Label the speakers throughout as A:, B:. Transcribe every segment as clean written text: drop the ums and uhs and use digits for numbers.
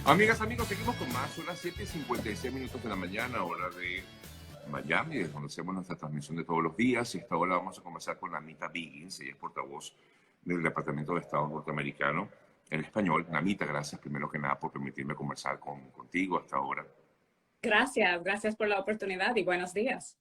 A: Amigas, amigos, seguimos con más. Son las 7:56 de la mañana, hora de Miami, desde donde hacemos nuestra transmisión de todos los días. Y esta hora vamos a conversar con Namita Biggins. Ella es portavoz del Departamento de Estado norteamericano en español. Namita, gracias primero que nada por permitirme conversar contigo hasta ahora.
B: Gracias por la oportunidad y buenos días.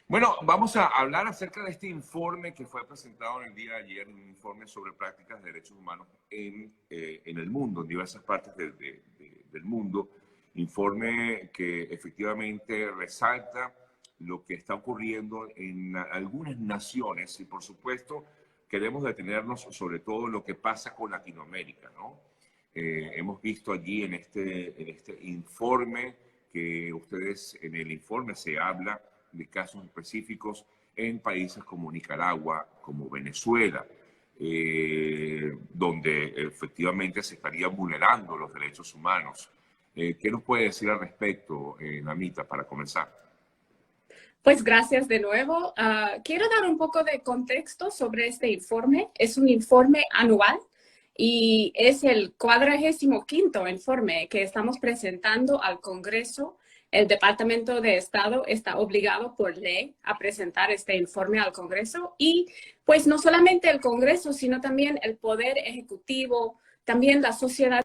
A: Bueno, vamos a hablar acerca de este informe que fue presentado en el día de ayer, un informe sobre prácticas de derechos humanos en el mundo, en diversas partes del mundo. Informe que efectivamente resalta lo que está ocurriendo en algunas naciones y, por supuesto, queremos detenernos sobre todo en lo que pasa con Latinoamérica, ¿no? Hemos visto allí en este informe que ustedes, en el informe se habla de casos específicos en países como Nicaragua, como Venezuela, donde efectivamente se estarían vulnerando los derechos humanos. ¿Qué nos puede decir al respecto, Namita, para comenzar?
B: Pues gracias de nuevo. Quiero dar un poco de contexto sobre este informe. Es un informe anual y es el 45º informe que estamos presentando al Congreso. El Departamento de Estado está obligado por ley a presentar este informe al Congreso y pues no solamente el Congreso, sino también el Poder Ejecutivo, también la sociedad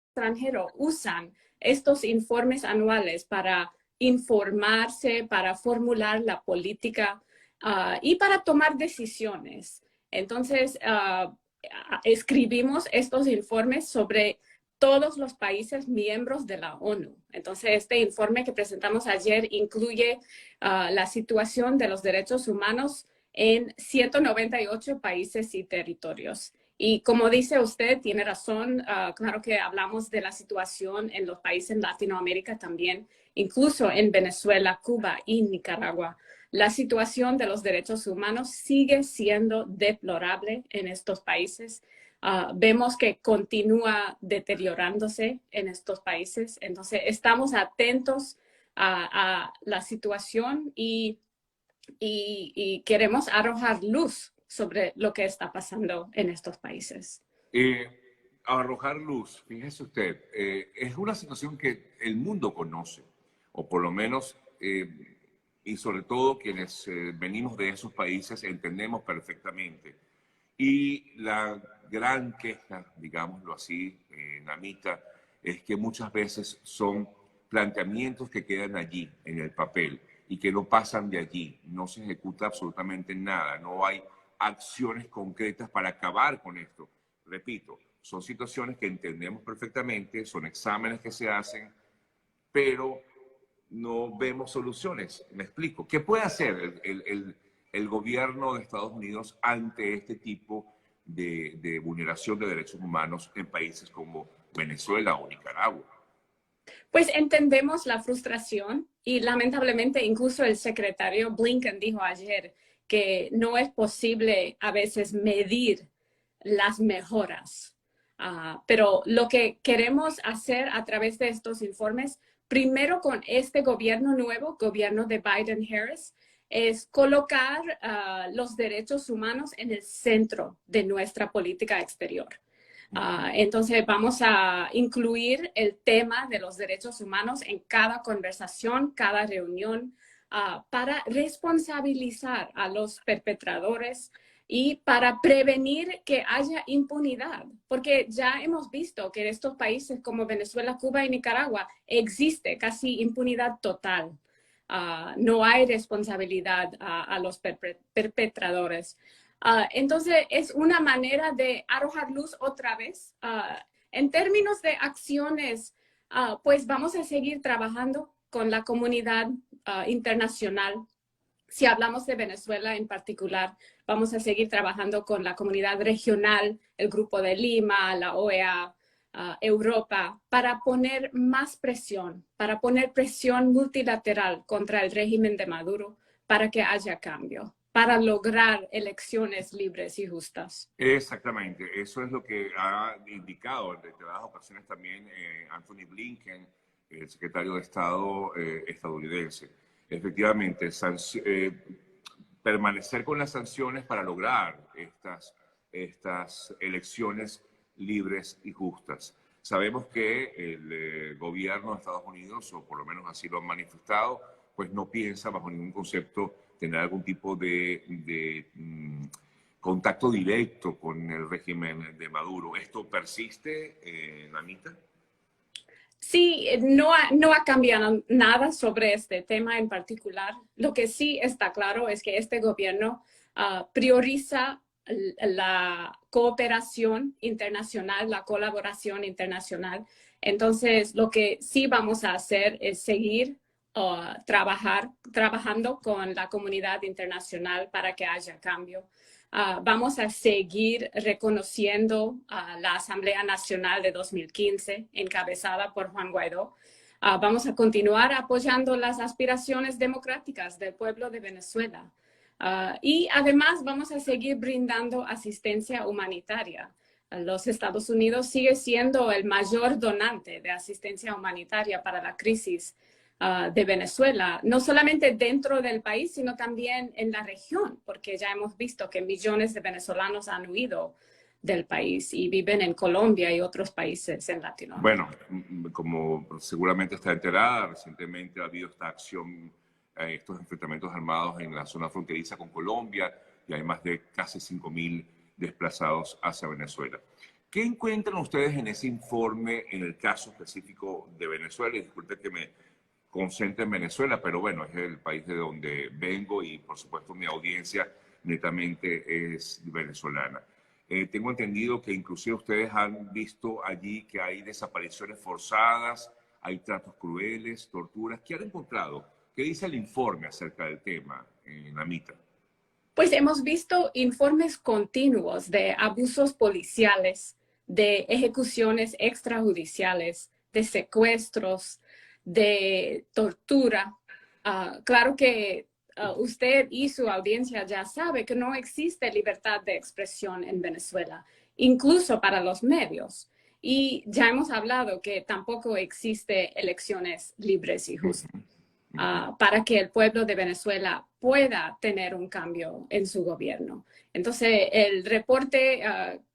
B: extranjera usan estos informes anuales para informarse, para formular la política y para tomar decisiones. Entonces, escribimos estos informes sobre todos los países miembros de la ONU. Entonces, este informe que presentamos ayer incluye la situación de los derechos humanos en 198 países y territorios. Y como dice usted, tiene razón, claro que hablamos de la situación en los países en Latinoamérica también, incluso en Venezuela, Cuba y Nicaragua. La situación de los derechos humanos sigue siendo deplorable en estos países. Vemos que continúa deteriorándose en estos países. Entonces, estamos atentos a la situación y queremos arrojar luz sobre lo que está pasando en estos países.
A: Arrojar luz, fíjese usted, es una situación que el mundo conoce, o por lo menos, y sobre todo quienes venimos de esos países entendemos perfectamente. Y la gran queja, digámoslo así, Namita, es que muchas veces son planteamientos que quedan allí en el papel y que no pasan de allí, no se ejecuta absolutamente nada, no hay acciones concretas para acabar con esto. Repito, son situaciones que entendemos perfectamente, son exámenes que se hacen, pero no vemos soluciones. Me explico. ¿Qué puede hacer el gobierno de Estados Unidos ante este tipo de vulneración de derechos humanos en países como Venezuela o Nicaragua?
B: Pues entendemos la frustración y lamentablemente incluso el secretario Blinken dijo ayer que no es posible a veces medir las mejoras. Pero lo que queremos hacer a través de estos informes, primero con este gobierno nuevo, gobierno de Biden-Harris, es colocar los derechos humanos en el centro de nuestra política exterior. Entonces vamos a incluir el tema de los derechos humanos en cada conversación, cada reunión, para responsabilizar a los perpetradores y para prevenir que haya impunidad, porque ya hemos visto que en estos países como Venezuela, Cuba y Nicaragua existe casi impunidad total. No hay responsabilidad a los perpetradores. Entonces, es una manera de arrojar luz otra vez. En términos de acciones, pues vamos a seguir trabajando con la comunidad internacional. Si hablamos de Venezuela en particular, vamos a seguir trabajando con la comunidad regional, el Grupo de Lima, la OEA, Europa, para poner más presión, para poner presión multilateral contra el régimen de Maduro para que haya cambio, para lograr elecciones libres y justas.
A: Exactamente, eso es lo que ha indicado en reiteradas ocasiones también Anthony Blinken, el secretario de Estado estadounidense. Efectivamente, permanecer con las sanciones para lograr estas elecciones libres y justas. Sabemos que el gobierno de Estados Unidos, o por lo menos así lo han manifestado, pues no piensa bajo ningún concepto tener algún tipo de contacto directo con el régimen de Maduro. ¿Esto persiste, Anita?
B: Sí, no ha cambiado nada sobre este tema en particular. Lo que sí está claro es que este gobierno prioriza la cooperación internacional, la colaboración internacional. Entonces, lo que sí vamos a hacer es seguir trabajando con la comunidad internacional para que haya cambio. Vamos a seguir reconociendo la Asamblea Nacional de 2015, encabezada por Juan Guaidó. Vamos a continuar apoyando las aspiraciones democráticas del pueblo de Venezuela. Y además vamos a seguir brindando asistencia humanitaria. Los Estados Unidos sigue siendo el mayor donante de asistencia humanitaria para la crisis de Venezuela, no solamente dentro del país, sino también en la región, porque ya hemos visto que millones de venezolanos han huido del país y viven en Colombia y otros países en Latinoamérica.
A: Bueno, como seguramente está enterada, recientemente ha habido esta acción, estos enfrentamientos armados en la zona fronteriza con Colombia, y hay más de casi 5.000 desplazados hacia Venezuela. ¿Qué encuentran ustedes en ese informe en el caso específico de Venezuela? Y disculpe que me concentre en Venezuela, pero bueno, es el país de donde vengo y por supuesto mi audiencia netamente es venezolana. Tengo entendido que inclusive ustedes han visto allí que hay desapariciones forzadas, hay tratos crueles, torturas. ¿Qué han encontrado? ¿Qué dice el informe acerca del tema, Namita?
B: Pues hemos visto informes continuos de abusos policiales, de ejecuciones extrajudiciales, de secuestros, de tortura. Claro que usted y su audiencia ya sabe que no existe libertad de expresión en Venezuela, incluso para los medios. Y ya hemos hablado que tampoco existe elecciones libres y justas. Para que el pueblo de Venezuela pueda tener un cambio en su gobierno. Entonces, el reporte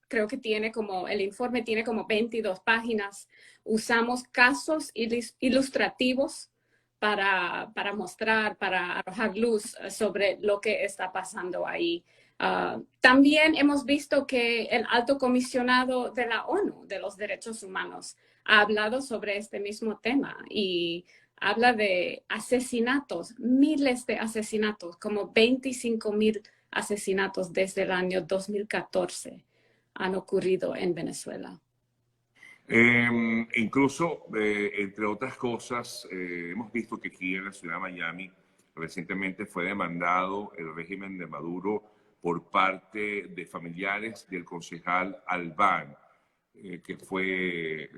B: creo que el informe tiene como 22 páginas. Usamos casos ilustrativos para mostrar, para arrojar luz sobre lo que está pasando ahí. También hemos visto que el alto comisionado de la ONU de los Derechos Humanos ha hablado sobre este mismo tema y habla de asesinatos, miles de asesinatos, como 25,000 asesinatos desde el año 2014 han ocurrido en Venezuela.
A: Incluso, entre otras cosas, hemos visto que aquí en la ciudad de Miami recientemente fue demandado el régimen de Maduro por parte de familiares del concejal Albán, que fue,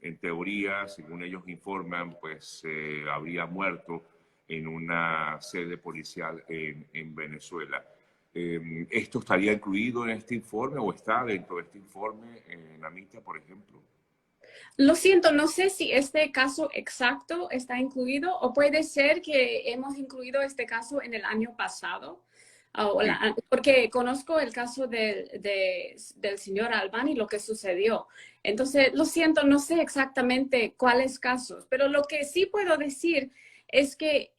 A: en teoría, según ellos informan, pues habría muerto en una sede policial en Venezuela. ¿Esto estaría incluido en este informe o está dentro de este informe, Namita, por ejemplo?
B: Lo siento, no sé si este caso exacto está incluido o puede ser que hemos incluido este caso en el año pasado. Porque conozco el caso del señor Albán y lo que sucedió. Entonces, lo siento, no sé exactamente cuáles casos, pero lo que sí puedo decir es que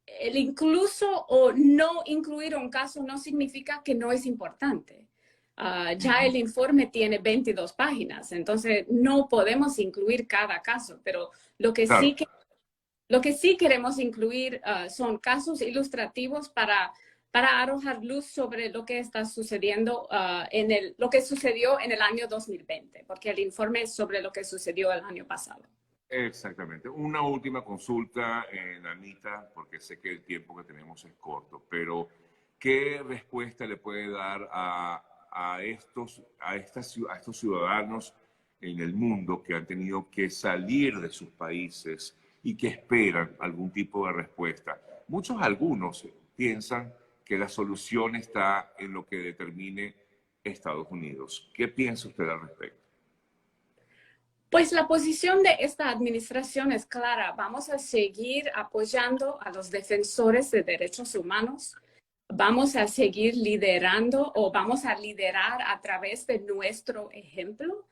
B: el incluso o no incluir un caso no significa que no es importante. Ya el informe tiene 22 páginas, entonces no podemos incluir cada caso, pero lo que
A: Claro.
B: sí queremos incluir son casos ilustrativos para arrojar luz sobre lo que está sucediendo, lo que sucedió en el año 2020, porque el informe es sobre lo que sucedió el año pasado.
A: Exactamente. Una última consulta, Anita, porque sé que el tiempo que tenemos es corto, pero ¿qué respuesta le puede dar a estos ciudadanos en el mundo que han tenido que salir de sus países y que esperan algún tipo de respuesta? Algunos piensan que la solución está en lo que determine Estados Unidos. ¿Qué piensa usted al respecto?
B: Pues la posición de esta administración es clara. Vamos a seguir apoyando a los defensores de derechos humanos. Vamos a seguir liderando o vamos a liderar a través de nuestro ejemplo.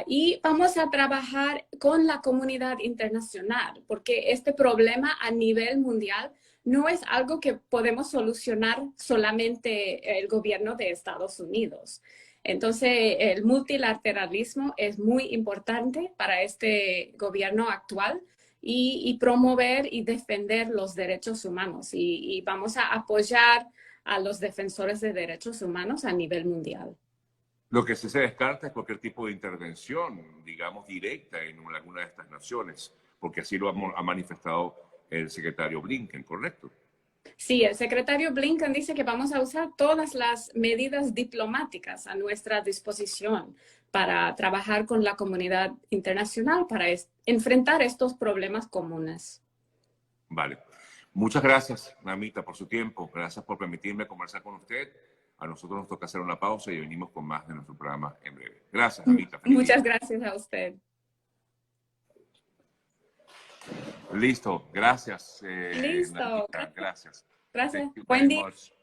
B: Y vamos a trabajar con la comunidad internacional, porque este problema a nivel mundial no es algo que podemos solucionar solamente el gobierno de Estados Unidos. Entonces, el multilateralismo es muy importante para este gobierno actual y promover y defender los derechos humanos. Y vamos a apoyar a los defensores de derechos humanos a nivel mundial.
A: Lo que sí se descarta es cualquier tipo de intervención, digamos, directa en alguna de estas naciones, porque así lo ha manifestado el secretario Blinken, ¿correcto?
B: Sí, el secretario Blinken dice que vamos a usar todas las medidas diplomáticas a nuestra disposición para trabajar con la comunidad internacional para enfrentar estos problemas comunes.
A: Vale. Muchas gracias, Namita, por su tiempo. Gracias por permitirme conversar con usted. A nosotros nos toca hacer una pausa y venimos con más de nuestro programa en breve. Gracias, Namita. Feliz
B: Muchas
A: día.
B: gracias a usted.
A: Listo. Gracias,
B: Listo.
A: Namita. Gracias.
B: Gracias.
A: Thank you
B: Buen
A: very
B: día.
A: much.